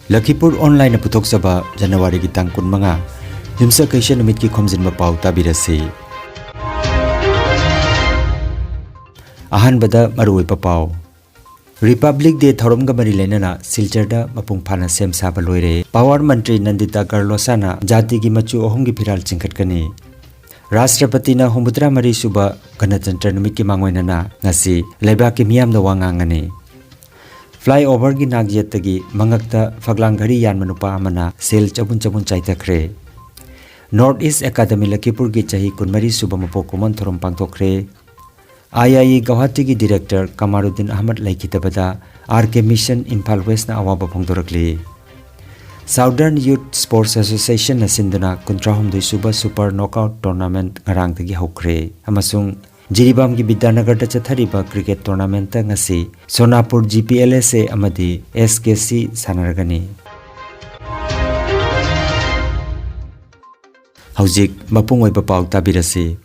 Lakhipuronline puthokchaba January gi tang 15 yumsa kaisa numit ki Khomjinba Pao tabirasi. Ahanbada marui Pao Republic Day thorom ga mari lenana Silcharda mapung phana sem saba loire Power Mantri Nandita Garlosana jati gi machu ohum gi phiral chingkhatkani. Rashtrapati na Humbutra Mari Suba Ganatantra numit ki mangoinana ngasi lebak ki miyam da wangangani. Flyover gi nagyatagi mangakta faglangari yan manupa amana sel chabun chaitakre. North East Academy Lakhipur gi chahi kunmari suba mapo common thorom pangtokre. IIE Guwahati gi director Kamaruddin Ahmad laikitabada RK Mission Imphal West na awaba phongdorakli. Southern Youth Sports Association na sinduna kuntrahumdui suba super knockout tournament ngarang tagi hokre amasung Jiribam gi Vidyanagar da chathariba cricket tournament ta ngasi Sonapur GPLSA amadi SKC sanaragani. Haujik mapung oiba pau tabirasi.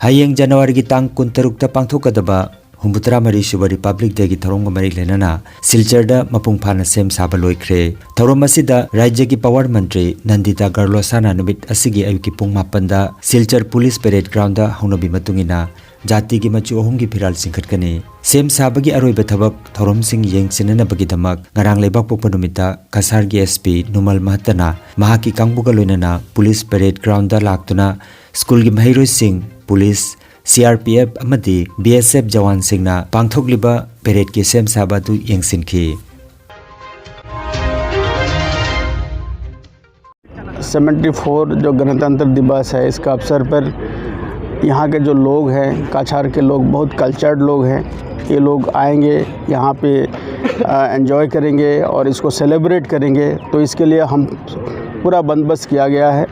Hayeng January gi tang 16 ta pangthokadaba Humbutra Mari Suba Republic Day gi thorom ga mari lenana Silcharda mapung phana sem saba loikre. Thorom asida Rajya gi Power Mantri Nandita Garlosana numit asigi ayuki pung 8 da Silchar Police Parade Ground da haunabi matungina jati gi machu ohum gi phiral singkhatkani. Sem saba gi aroi bathabak thorom sing yengchinana bagi damak ngarang lebak pokpa numita Kasar gi SP Numal Mahatana mahaki kangbuga loinana Police Parade Ground da laktuna school gi mahairoi sing Police CRPF amadi BSF jawan singna pangthokliba parade ki sem saba du yengsinki. 74 जो गणतंत्र दिवस है इसका अवसर पर यहाँ के जो लोग हैं काछार के लोग बहुत कल्चर्ड लोग हैं ये लोग आएंगे यहाँ पे एंजॉय करेंगे और इसको सेलिब्रेट करेंगे तो इसके लिए हम पूरा बंदोबस्त किया गया है।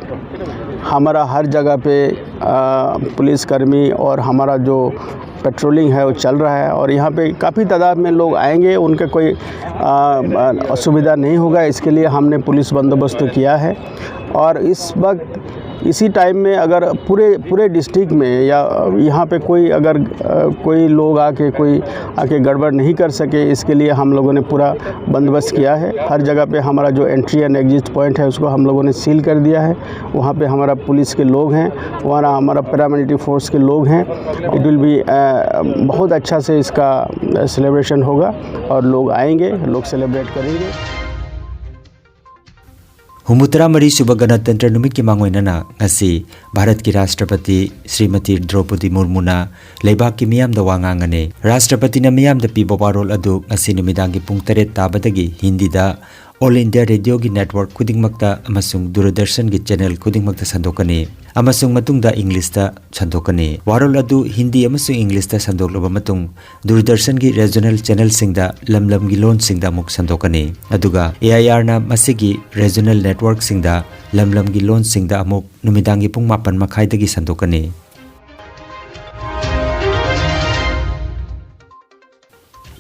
हमारा हर जगह पे पुलिसकर्मी और हमारा जो पेट्रोलिंग है वो चल रहा है और यहाँ पे काफ़ी तादाद में लोग आएंगे उनके कोई असुविधा नहीं होगा इसके लिए हमने पुलिस बंदोबस्त किया है। और इस वक्त इसी टाइम में अगर पूरे डिस्ट्रिक्ट में या यहाँ पे कोई लोग आके गड़बड़ नहीं कर सके इसके लिए हम लोगों ने पूरा बंदोबस्त किया है। हर जगह पे हमारा जो एंट्री एंड एग्जिट पॉइंट है उसको हम लोगों ने सील कर दिया है। वहाँ पे हमारा पुलिस के लोग हैं, वहाँ हमारा पैरामिलिट्री फोर्स के लोग हैं। इट विल बी बहुत अच्छा से इसका सेलिब्रेशन होगा और लोग आएंगे, लोग सेलिब्रेट करेंगे। Humbutra Mari Suba Ganatantra numit ki mangoinana ngasi Bharat ki Rashtrapati Srimati Draupadi Murmu na leibak ki miyam da wangangane. Rashtrapati na miyam da piba warol adu ngasi numidang ki pung 8 tabadagi Hindi da All India Radio gi network khudingmakta amasung Doordarshan gi channel khudingmakta sandokani amasung matungda English ta sandokani. Warol adu Hindi amasung English ta sandoklaba matung Doordarshan gi regional channel singda lamlam gi lon singda muk sandokani. Aduga AIR na masigi regional network singda lamlam gi lon singda amuk numidang gi pung 8 makhai dagi sandokani.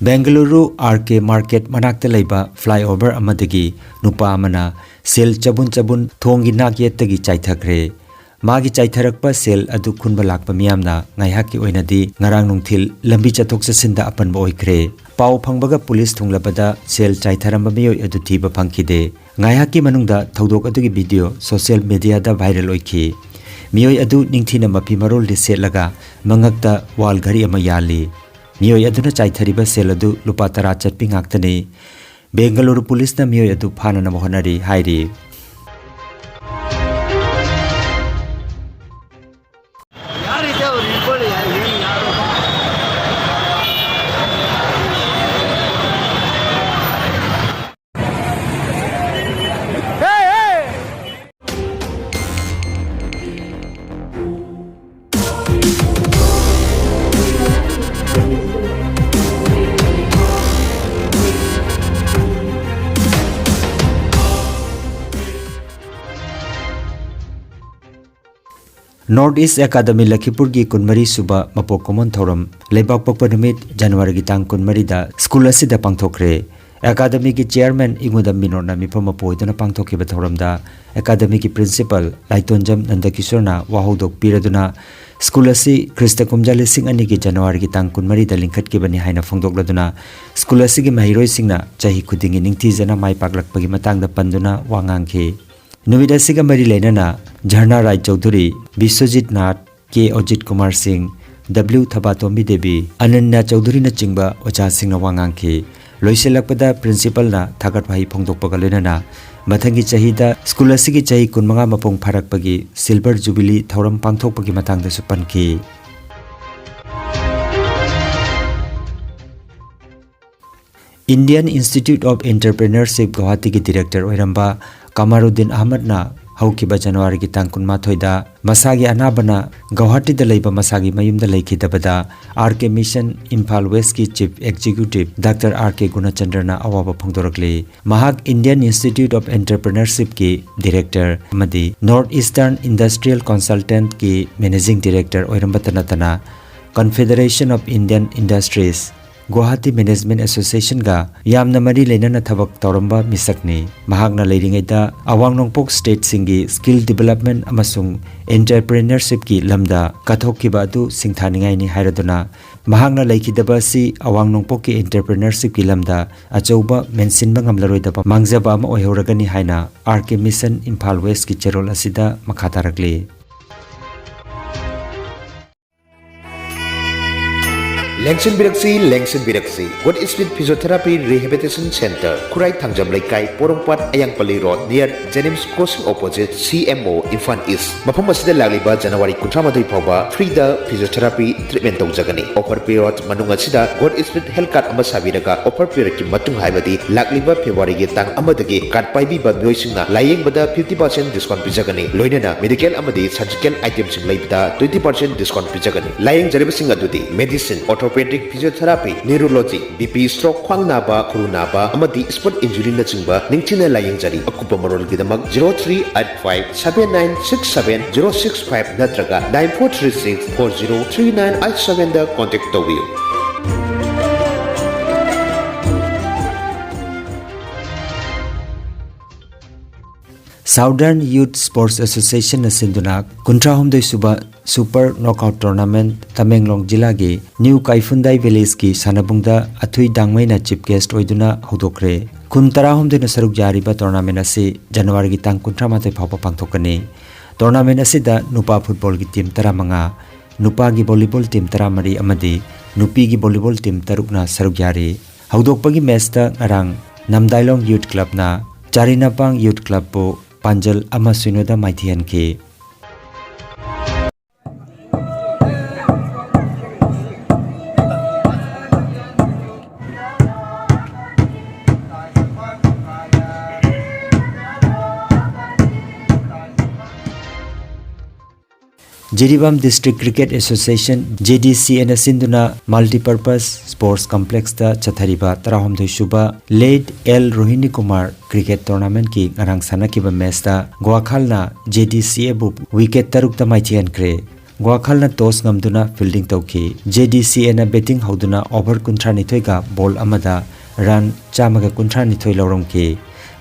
Bengaluru RK Market manakta leiba flyover amadagi nupa amana sel chabun thongi nagyetagi chaithakre. Magi chaitharakpa sel adu khunba lakpa miyamna ngaihaki oinadi ngarang nungthil lambi chathok chasinda apanba oikre. Pau phangbaga police thunglabada sel chaitharamba miyoi adu thiba phangkhide. Ngaihaki manungda thodok adugi video social media da viral oikhi. Miyoi adu ningthina mapi marol li setlaga mangakta wal ghari ama yali. Miyoi aduna chaithariba sel adu lupa 10 chatpi ngaktani. Bengaluru police na miyoi adu phanana mohonari hairi. North East Academy Lakhipur gi kunmari suba mapo common thoram leibak pokpa numit January gi tang kunmari da school asida pangthokre. Academy ki chairman Ingudam Minor na mifam apoiduna pangthokkiba thoramda Academy ki principal Laitonjam Nandakishorna wahudok piraduna School asi Krista Kumja lising ani ki January ki tang kunmari da lingkhat ki bani haina phongdokladuna School asi ki mahiroi singna chahi khudingi ningthi jana mai paklakpagi matang da panduna wangangkhe Nuvida siga mari lenana Jharna Rai Chaudhuri Biswajit Nath K Ojit Kumar Singh W Thabatombi Devi Ananya Chaudhuri na chingba ocha singna wangangkhe Loiselakpada principal na thagat bhai phongdokpaga lenana Mathangi chahida school asigi chahi kunmanga mapong pharakpagi silver jubilee thoram pangthokpagi matangda su pankhi Indian Institute of Entrepreneurship Guwahati ki director oiramba Kamaruddin Ahmad na haukiba January ki tang kunmathoi da masagi anabana Guwahati da leiba masagi mayum da leikhidabada RK Mission Imphal West ki chief executive Dr. RK Gunachandra na awaba phongdorakle mahak Indian Institute of Entrepreneurship ki director amadi North Eastern Industrial Consultant ki managing director oirambatana Confederation of Indian Industries Guwahati Management Association ga yamna mari lenana thabak tawramba misakni mahakna leiringaida awang nongpok state singi skill development amasung entrepreneurship ki lamda kathokkiba adu singthaningai ni hairaduna mahakna leikidaba si awang nongpok ki entrepreneurship ki lamda achouba mensinba ngamlaroidaba mangjaba ama oihoragani haina RK Mission Imphal West ki cherol asida makhatarakle Lengsin Biraksi God Spirit Physiotherapy Rehabilitation Center Kurai Thangjam Laikai Porongpat Ayangpali Road near Jenims Crossing opposite CMO Infant East Mafam asida lagliba January 13 fauba free da physiotherapy treatment tawjagani offer period manung asida God Spirit Health Card ama sabiraga offer period ki matung haibadi lagliba February gi tang amadagi card paibi ba myoisingna layengbada 50% discount pijagani loinana medical amadi surgical items laibda 20% discount pijagani layeng jaribasing adudi medicine orthopedic physiotherapy neurology BP stroke khwang naba khuru naba amadi sport injury na chingba ningchina layeng jari akupa marol gidamak 0385796706 natraga 9436403987 da contact tawiyo Southern Youth Sports Association na sinduna kuntra humdoi suba Super Knockout Tournament Tamenglong Jilla gi New Kaifundai Village ki sanabungda athui dangmai na chief guest oiduna hodokre kuntara humdoi na saruk jariba tournament ase January gi tang kuntra matai phapa pangthokani tournament ase da nupa football gi team 15 nupa gi volleyball team 13 amadi nupi gi volleyball team 3 na saruk jari hodokpagi match ta ngarang Namdailong Youth Club na Charinapang Youth Club po Panjal ama suinoda maithian ke Jiribam District Cricket Association JDC and Sinduna Multipurpose Sports Complex da Chathariba Tarahomdoi Shuba Late L Rohini Kumar Cricket Tournament ki ngarang sanakiba match da Guakhal na JDC abu wicket taruk ta maithian kre Guakhal na toss ngamduna fielding tawki JDC na batting hauduna over kunthra nithoi ga ball amada run chamaga kunthra nithoi lawromki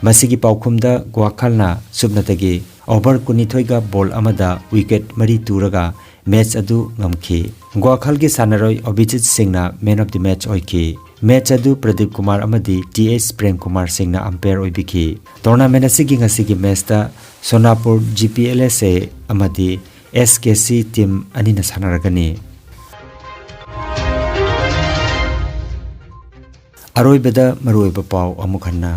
masigi paukhumda Guakhal na subnatagi over kunithoi ga ball amada wicket mari turaga match adu ngamki Guakhal gi sanaroi Abhijit Singh na man of the match oiki match adu Pradeep Kumar amadi TS Prem Kumar Singh na umpire oibiki tournament asigi ngasigi match ta Sonapur GPLSA amadi SKC team anina sanaragani aroibada maroiba pau amukhanna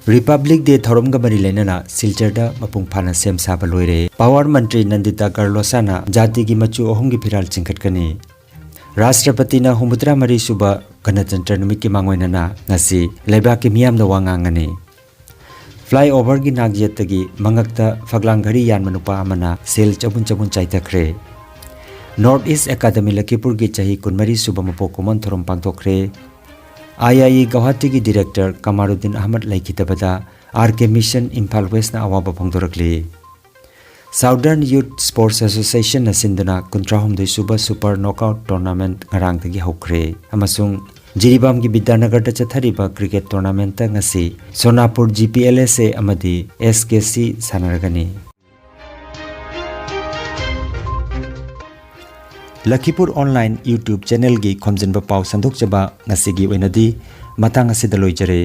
Republic Day thorom ga mari lenana Silchar mapung phana sem saba loire Power Mantri Nandita Garlosana jati gi machu ohum gi phiral chingkhat kani Rashtrapati na humudra mari suba Ganatantra numit ki mangoina na ngasi leba ki miyam da wangangani Flyover gi nagyat gi mangakta faglanghari yan manupa amana sel chabun chaitakre North East Academy Lakhipur gi chahi kunmari suba mapo komon thorom pangtokre IIE Guwahati ki director Kamaruddin Ahmad laikhitabada RK Mission Imphal West na awaba phongdorakli Southern Youth Sports Association na sinduna kuntrahum dei suba Super Knockout Tournament ngarang tagi hokre amasung Jiribam की विद्यानगर चथरीबा cricket tournament ngasi Sonapur GPLSA amadi SKC sanaragani Lakhipur online YouTube channel gi Khomjinba Pao sandok jaba ngasi gi oinadi matang asidaloi jare